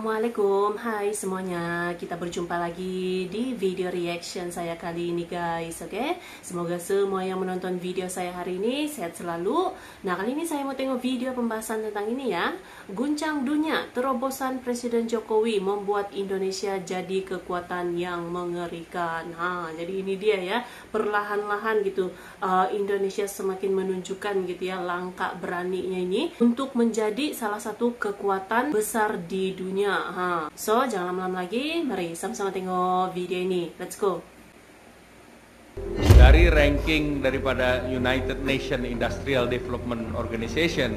Assalamualaikum, hai semuanya. Kita berjumpa lagi di video reaction saya kali ini guys, oke? Semoga semua yang menonton video saya hari ini sehat selalu. Nah, kali ini saya mau tengok video pembahasan tentang ini ya. Guncang dunia, terobosan Presiden Jokowi membuat Indonesia jadi kekuatan yang mengerikan. Jadi ini dia ya, perlahan-lahan gitu Indonesia semakin menunjukkan gitu ya langkah beraninya ini untuk menjadi salah satu kekuatan besar di dunia. So, jangan lama-lama lagi, mari sama-sama tengok video ini. Let's go. Dari ranking daripada United Nations Industrial Development Organization,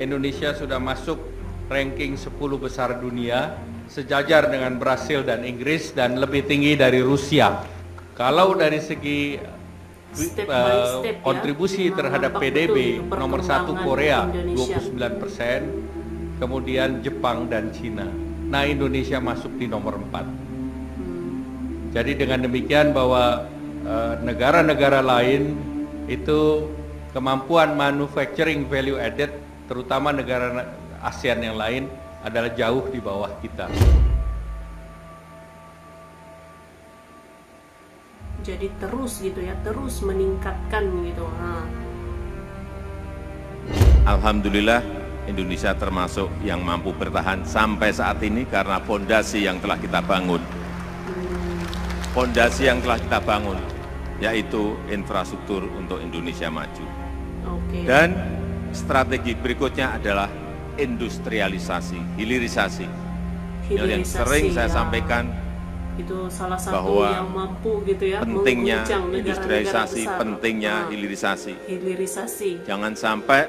Indonesia sudah masuk ranking 10 besar dunia, sejajar dengan Brasil dan Inggris dan lebih tinggi dari Rusia. Kalau dari segi Step by step, kontribusi ya, terhadap PDB, nomor 1 Korea 29%, kemudian Jepang dan Cina. Nah, Indonesia masuk di nomor 4. Jadi dengan demikian bahwa negara-negara lain itu kemampuan manufacturing value added, terutama negara ASEAN yang lain, adalah jauh di bawah kita. Jadi terus gitu ya, terus meningkatkan gitu. Alhamdulillah, Indonesia termasuk yang mampu bertahan sampai saat ini karena fondasi yang telah kita bangun. Fondasi yang telah kita bangun yaitu infrastruktur untuk Indonesia maju. Dan strategi berikutnya adalah industrialisasi, hilirisasi. Yang sering saya sampaikan, itu salah satu bahwa yang mampu gitu ya, pentingnya mengguncang industrialisasi, negara-negara besar. pentingnya hilirisasi. Jangan sampai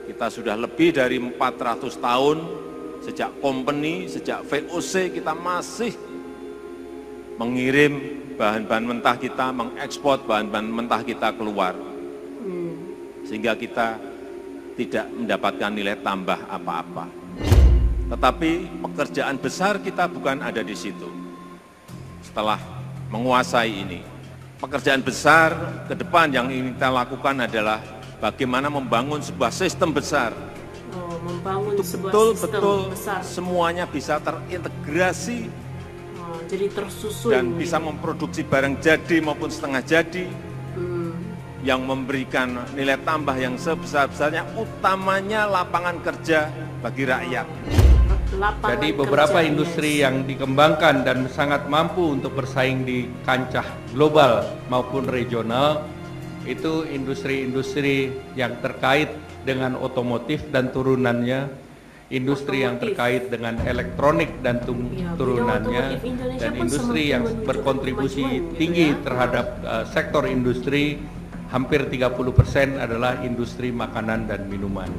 kita sudah lebih dari 400 tahun sejak company, sejak VOC kita masih mengirim bahan-bahan mentah kita, mengekspor bahan-bahan mentah kita keluar. Sehingga kita tidak mendapatkan nilai tambah apa-apa. Tetapi pekerjaan besar kita bukan ada di situ. Setelah menguasai ini, pekerjaan besar ke depan yang ingin kita lakukan adalah bagaimana membangun sebuah sistem besar. Membangun sebuah sistem besar. Semuanya bisa terintegrasi, jadi tersusun dan bisa memproduksi barang jadi maupun setengah jadi, yang memberikan nilai tambah yang sebesar-besarnya, utamanya lapangan kerja bagi rakyat. Jadi beberapa industri yang dikembangkan dan sangat mampu untuk bersaing di kancah global maupun regional, itu industri-industri yang terkait dengan otomotif dan turunannya, industri yang terkait dengan elektronik dan turunannya, dan industri yang berkontribusi tinggi terhadap sektor industri, hampir 30% adalah industri makanan dan minuman.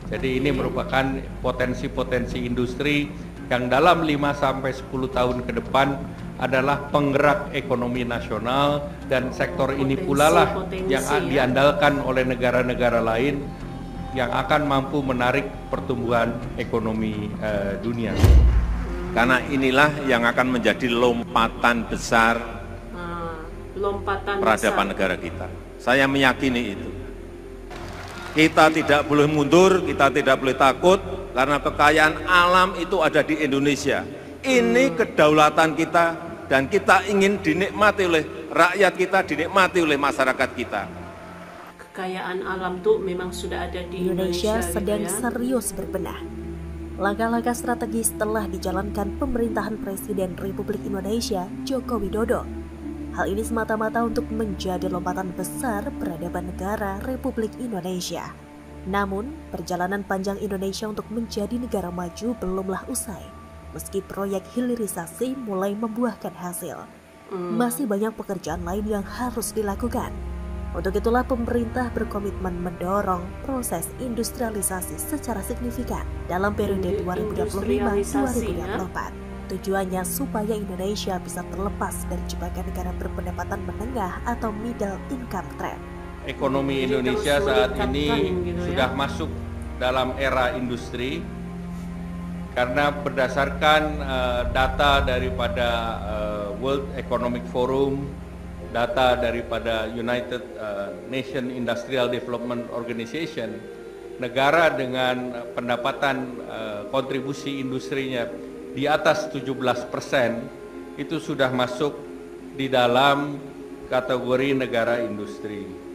Jadi ini merupakan potensi-potensi industri yang dalam 5-10 tahun ke depan adalah penggerak ekonomi nasional, dan sektor ini pula lah yang diandalkan oleh negara-negara lain yang akan mampu menarik pertumbuhan ekonomi dunia. Karena inilah yang akan menjadi lompatan besar peradaban negara kita. Saya meyakini itu. Kita tidak boleh mundur, kita tidak boleh takut, karena kekayaan alam itu ada di Indonesia. Ini kedaulatan kita, dan kita ingin dinikmati oleh rakyat kita, dinikmati oleh masyarakat kita. Kekayaan alam tuh memang sudah ada di Indonesia sedang gitu ya. Serius berbenah. Langkah-langkah strategis telah dijalankan pemerintahan Presiden Republik Indonesia Joko Widodo. Hal ini semata-mata untuk menjadi lompatan besar peradaban negara Republik Indonesia. Namun, perjalanan panjang Indonesia untuk menjadi negara maju belumlah usai. Meski proyek hilirisasi mulai membuahkan hasil, masih banyak pekerjaan lain yang harus dilakukan. Untuk itulah pemerintah berkomitmen mendorong proses industrialisasi secara signifikan dalam periode 2025-2024. Tujuannya supaya Indonesia bisa terlepas dari jebakan negara berpendapatan menengah atau middle income trap. Ekonomi Indonesia saat ini sudah masuk dalam era industri, karena berdasarkan data daripada World Economic Forum, data daripada United Nations Industrial Development Organization, negara dengan pendapatan kontribusi industrinya di atas 17% itu sudah masuk di dalam kategori negara industri.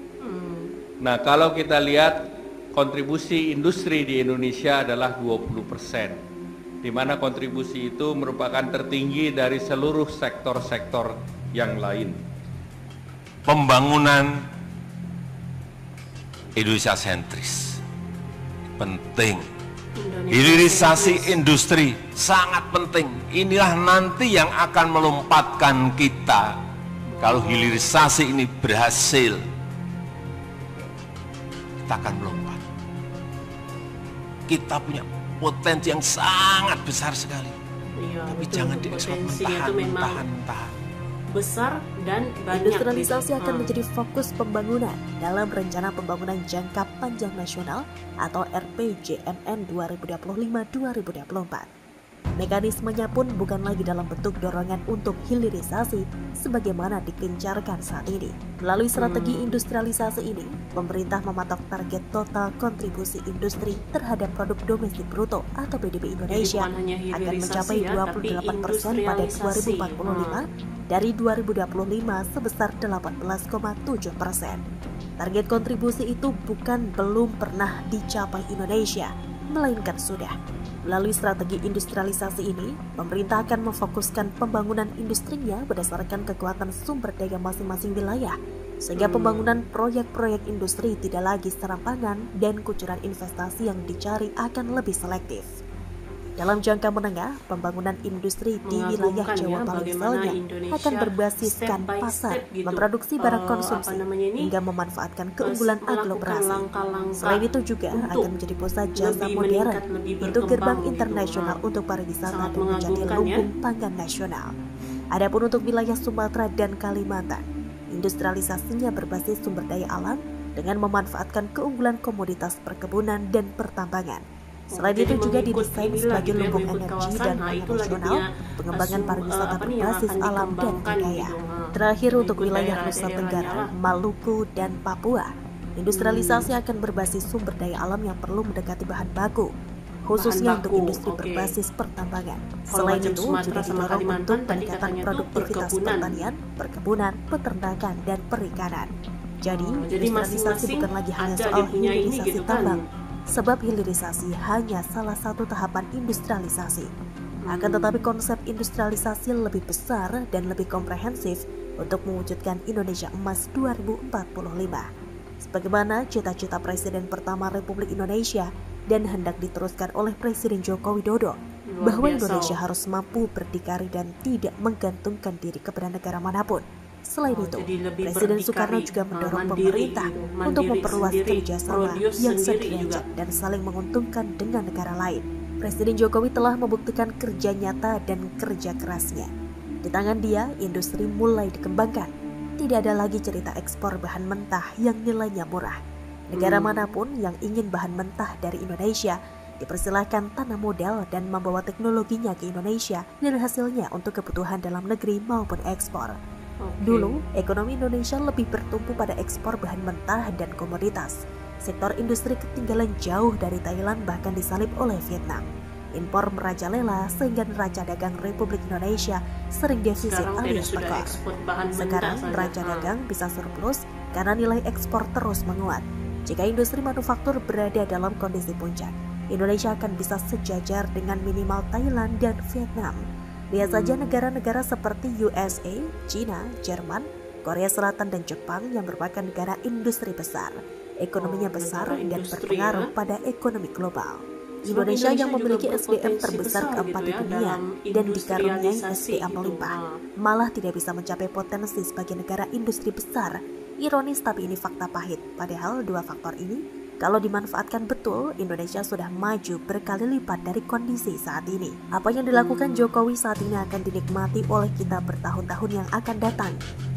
Nah, kalau kita lihat kontribusi industri di Indonesia adalah 20%, di mana kontribusi itu merupakan tertinggi dari seluruh sektor-sektor yang lain. Pembangunan Indonesia sentris penting. Hilirisasi industri sangat penting. Inilah nanti yang akan melompatkan kita. Kalau hilirisasi ini berhasil, kita akan melompat. Kita punya potensi yang sangat besar sekali. Iya, Tapi betul. jangan diekspor Potensinya itu memang mentah-mentah. besar dan banyak. Industrialisasi gitu. akan menjadi fokus pembangunan dalam Rencana Pembangunan Jangka Panjang Nasional atau RPJMN 2025-2024. Mekanismenya pun bukan lagi dalam bentuk dorongan untuk hilirisasi sebagaimana digencarkan saat ini. Melalui strategi industrialisasi ini, pemerintah mematok target total kontribusi industri terhadap produk domestik bruto atau PDB Indonesia bukan hanya akan mencapai hilirisasi ya, 28% pada 2045 dari 2025 sebesar 18,7%. Target kontribusi itu belum pernah dicapai Indonesia, melainkan sudah. Melalui strategi industrialisasi ini, pemerintah akan memfokuskan pembangunan industrinya berdasarkan kekuatan sumber daya masing-masing wilayah, sehingga pembangunan proyek-proyek industri tidak lagi serampangan dan kucuran investasi yang dicari akan lebih selektif. Dalam jangka menengah, pembangunan industri di wilayah Jawa Bali misalnya akan berbasiskan pasar, memproduksi barang konsumsi, hingga memanfaatkan keunggulan aglomerasi. Selain itu juga akan menjadi pusat jasa modern, itu gerbang internasional untuk pariwisata dan menjadi lumbung pangan nasional. Adapun untuk wilayah Sumatera dan Kalimantan, industrialisasinya berbasis sumber daya alam dengan memanfaatkan keunggulan komoditas perkebunan dan pertambangan. Selain itu juga didesain sebagai lumbung energi dan pangan nasional, pengembangan pariwisata berbasis alam dan budaya. Terakhir untuk wilayah Nusa Tenggara, Maluku, dan Papua, industrialisasi akan berbasis sumber daya alam yang perlu mendekati bahan baku, khususnya untuk industri berbasis pertambangan. Selain itu juga didorong untuk peningkatan produktivitas pertanian, perkebunan, peternakan, dan perikanan. Jadi industrialisasi bukan lagi hanya soal hilirisasi tambang, sebab hilirisasi hanya salah satu tahapan industrialisasi. Akan tetapi konsep industrialisasi lebih besar dan lebih komprehensif untuk mewujudkan Indonesia Emas 2045. Sebagaimana cita-cita Presiden pertama Republik Indonesia dan hendak diteruskan oleh Presiden Joko Widodo, bahwa Indonesia harus mampu berdikari dan tidak menggantungkan diri kepada negara manapun. Selain itu, Presiden Soekarno juga mendorong pemerintah untuk memperluas kerjasama yang sederajat dan saling menguntungkan dengan negara lain. Presiden Jokowi telah membuktikan kerja nyata dan kerja kerasnya. Di tangan dia, industri mulai dikembangkan. Tidak ada lagi cerita ekspor bahan mentah yang nilainya murah. Negara manapun yang ingin bahan mentah dari Indonesia dipersilahkan tanam modal dan membawa teknologinya ke Indonesia dan hasilnya untuk kebutuhan dalam negeri maupun ekspor. Dulu, ekonomi Indonesia lebih bertumpu pada ekspor bahan mentah dan komoditas. Sektor industri ketinggalan jauh dari Thailand bahkan disalip oleh Vietnam. Impor merajalela sehingga neraca dagang Republik Indonesia sering defisit alias tekor. Sekarang neraca dagang bisa surplus karena nilai ekspor terus menguat. Jika industri manufaktur berada dalam kondisi puncak, Indonesia akan bisa sejajar dengan minimal Thailand dan Vietnam. Lihat saja negara-negara seperti USA, China, Jerman, Korea Selatan, dan Jepang yang merupakan negara industri besar. Ekonominya besar dan berpengaruh pada ekonomi global. Indonesia yang memiliki SDM terbesar keempat di dunia dan dikaruniai SDM melimpah, malah tidak bisa mencapai potensi sebagai negara industri besar. Ironis tapi ini fakta pahit, padahal dua faktor ini kalau dimanfaatkan betul, Indonesia sudah maju berkali lipat dari kondisi saat ini. Apa yang dilakukan Jokowi saat ini akan dinikmati oleh kita bertahun-tahun yang akan datang.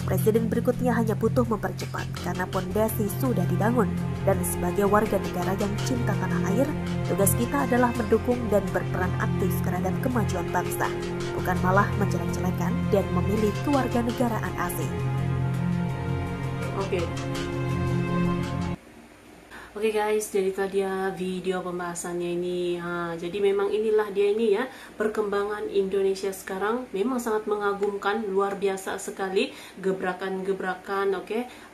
Presiden berikutnya hanya butuh mempercepat karena pondasi sudah dibangun. Dan sebagai warga negara yang cinta tanah air, tugas kita adalah mendukung dan berperan aktif terhadap kemajuan bangsa, bukan malah menjelek-jelekan dan memilih kewarganegaraan asing. Oke. Oke guys, jadi itu dia video pembahasannya ini. Jadi memang inilah dia ini ya, perkembangan Indonesia sekarang memang sangat mengagumkan, luar biasa sekali gebrakan-gebrakan,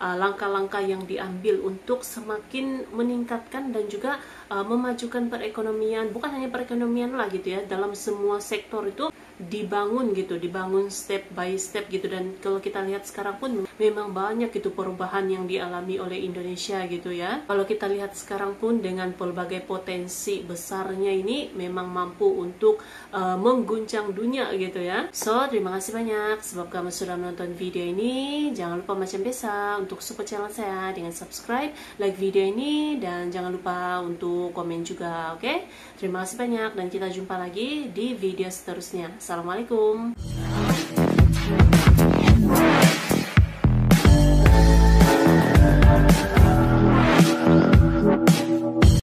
langkah-langkah yang diambil untuk semakin meningkatkan dan juga memajukan perekonomian, bukan hanya perekonomian lah gitu ya, dalam semua sektor itu dibangun gitu, dibangun step by step gitu. Dan kalau kita lihat sekarang pun memang banyak gitu perubahan yang dialami oleh Indonesia gitu ya. Kalau kita lihat sekarang pun dengan pelbagai potensi besarnya ini memang mampu untuk mengguncang dunia gitu ya. So, terima kasih banyak sebab kamu sudah menonton video ini. Jangan lupa macam biasa untuk support channel saya dengan subscribe, like video ini, dan jangan lupa untuk komen juga, oke? Terima kasih banyak dan kita jumpa lagi di video seterusnya. Assalamualaikum.